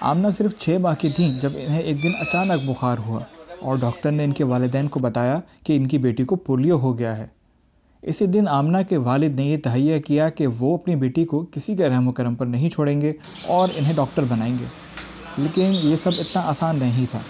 आमना सिर्फ 6 माह की थीं जब इन्हें एक दिन अचानक बुखार हुआ और डॉक्टर ने इनके वालिदैन को बताया कि इनकी बेटी को पोलियो हो गया है। इसी दिन आमना के वालिद ने यह तहैया किया कि वो अपनी बेटी को किसी के रहम करम पर नहीं छोड़ेंगे और इन्हें डॉक्टर बनाएंगे। लेकिन ये सब इतना आसान नहीं था।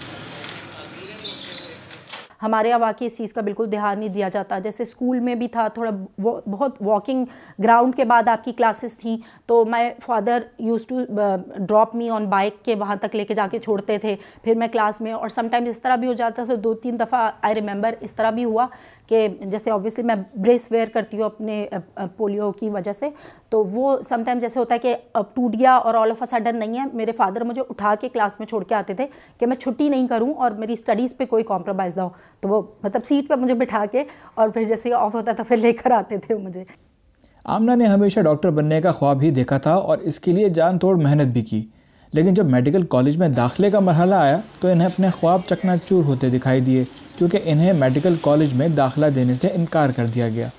हमारे यहाँ वाकई इस चीज़ का बिल्कुल ध्यान नहीं दिया जाता। जैसे स्कूल में भी था, थोड़ा बहुत वॉकिंग ग्राउंड के बाद आपकी क्लासेस थी, तो my father use to drop me on bike के वहाँ तक लेके जाके छोड़ते थे, फिर मैं क्लास में। और समटाइम्स इस तरह भी हो जाता था, 2-3 दफ़ा आई रिमेंबर इस तरह भी हुआ कि जैसे ऑब्वियसली मैं ब्रेस वेयर करती हूँ अपने पोलियो की वजह से, तो वो समटाइम्स जैसे होता है कि अब टूट गया और ऑल ऑफ अ सडन नहीं है। मेरे फादर मुझे उठा के क्लास में छोड़ के आते थे कि मैं छुट्टी नहीं करूँ और मेरी स्टडीज़ पे कोई कॉम्प्रोमाइज़ ना हो। तो वो मतलब सीट पे मुझे बिठा के और फिर जैसे ऑफ होता था फिर लेकर आते थे मुझे। आमना ने हमेशा डॉक्टर बनने का ख्वाब ही देखा था और इसके लिए जान तोड़ मेहनत भी की। लेकिन जब मेडिकल कॉलेज में दाखिले का मरहला आया तो इन्हें अपने ख्वाब चकनाचूर होते दिखाई दिए, क्योंकि इन्हें मेडिकल कॉलेज में दाखिला देने से इनकार कर दिया गया,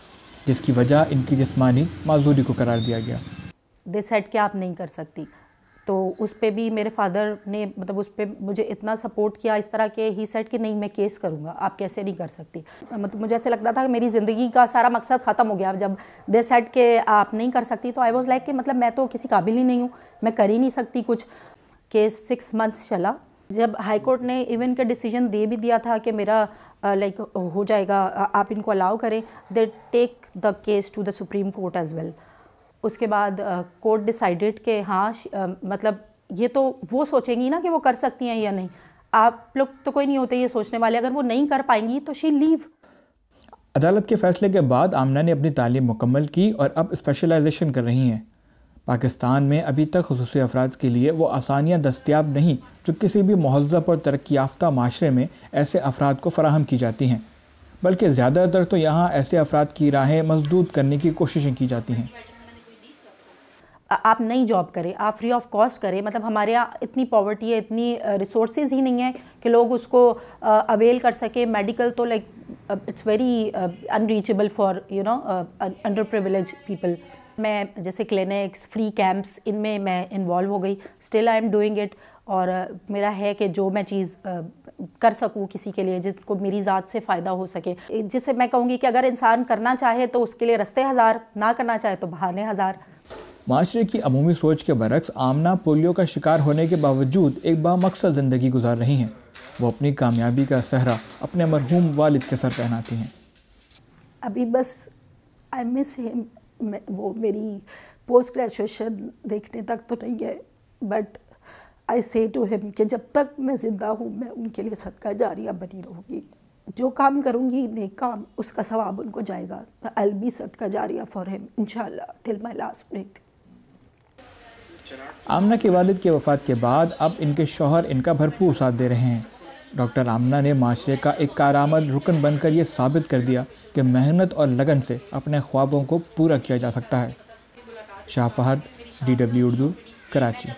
जिसकी वजह इनकी जिस्मानी माजूरी को करार दिया गया। दे सेड कि आप नहीं कर सकती, तो उस पे भी मेरे फादर ने मतलब उस पे मुझे इतना सपोर्ट किया इस तरह के, ही सेड कि नहीं मैं केस करूँगा, आप कैसे नहीं कर सकती। मतलब मुझे ऐसे लगता था कि मेरी ज़िंदगी का सारा मकसद ख़त्म हो गया जब दे सेड कि आप नहीं कर सकती। तो आई वाज लाइक कि मतलब मैं तो किसी काबिल ही नहीं हूँ, मैं कर ही नहीं सकती कुछ। केस 6 मंथ्स चला। जब हाई कोर्ट ने इवन का डिसीजन दे भी दिया था कि मेरा लाइक हो जाएगा, आप इनको अलाउ करें, they take the case to the supreme court as well. उसके बाद कोर्ट डिसाइडेड कि हाँ मतलब ये तो वो सोचेंगी ना कि वो कर सकती हैं या नहीं, आप लोग तो कोई नहीं होते ये सोचने वाले, अगर वो नहीं कर पाएंगी तो शी लीव। अदालत के फैसले के बाद आमना ने अपनी तालीम मुकम्मल की और अब स्पेशलाइजेशन कर रही हैं। पाकिस्तान में अभी तक खुसूसी अफराद के लिए वो आसानियाँ दस्तियाब नहीं जो किसी भी महज़्ज़ब और तरक्की याफ्ता माशरे में ऐसे अफराद को फ़राहम की जाती हैं, बल्कि ज़्यादातर तो यहाँ ऐसे अफराद की राहें मजदूद करने की कोशिशें की जाती हैं। आप नई जॉब करें, आप फ्री ऑफ कॉस्ट करें। मतलब हमारे यहाँ इतनी पॉवर्टी है, इतनी रिसोर्सेज ही नहीं है कि लोग उसको अवेल कर सके। मेडिकल तो like it's very unreachable for you know under privilege people. मैं जैसे क्लिनिक्स, फ्री कैंप्स, इनमें मैं इन्वॉल्व हो गई। Still I am doing it. और मेरा है कि जो मैं चीज़ कर सकूँ किसी के लिए जिसको मेरी ज़ात से फ़ायदा हो सके, जिससे मैं कहूँगी कि अगर इंसान करना चाहे तो उसके लिए रास्ते हज़ार, ना करना चाहे तो बहाने हज़ार। माशरे की अमूमी सोच के बरक्स आमना पोलियो का शिकार होने के बावजूद एक बामकसद ज़िंदगी गुजार रही हैं। वो अपनी कामयाबी का सहरा अपने मरहूम वालिद के सर पहनाती हैं। अभी बस आई मिस हिम। वो मेरी पोस्ट ग्रेजुएशन देखने तक तो नहीं है, बट आई से टू हिम कि जब तक मैं ज़िंदा हूँ मैं उनके लिए सदका जारिया बनी रहूँगी। जो काम करूँगी नेक काम, उसका सवाब उनको जाएगा। आई विल बी सदका जारिया फॉर हिम इंशाल्लाह टिल माय लास्ट ब्रेथ। आमना के वालिद के वफ़ात के बाद अब इनके शौहर इनका भरपूर साथ दे रहे हैं। डॉक्टर आमना ने माशरे का एक कारआमद रुकन बनकर ये साबित कर दिया कि मेहनत और लगन से अपने ख्वाबों को पूरा किया जा सकता है। शाह फहद, DW उर्दू, कराची।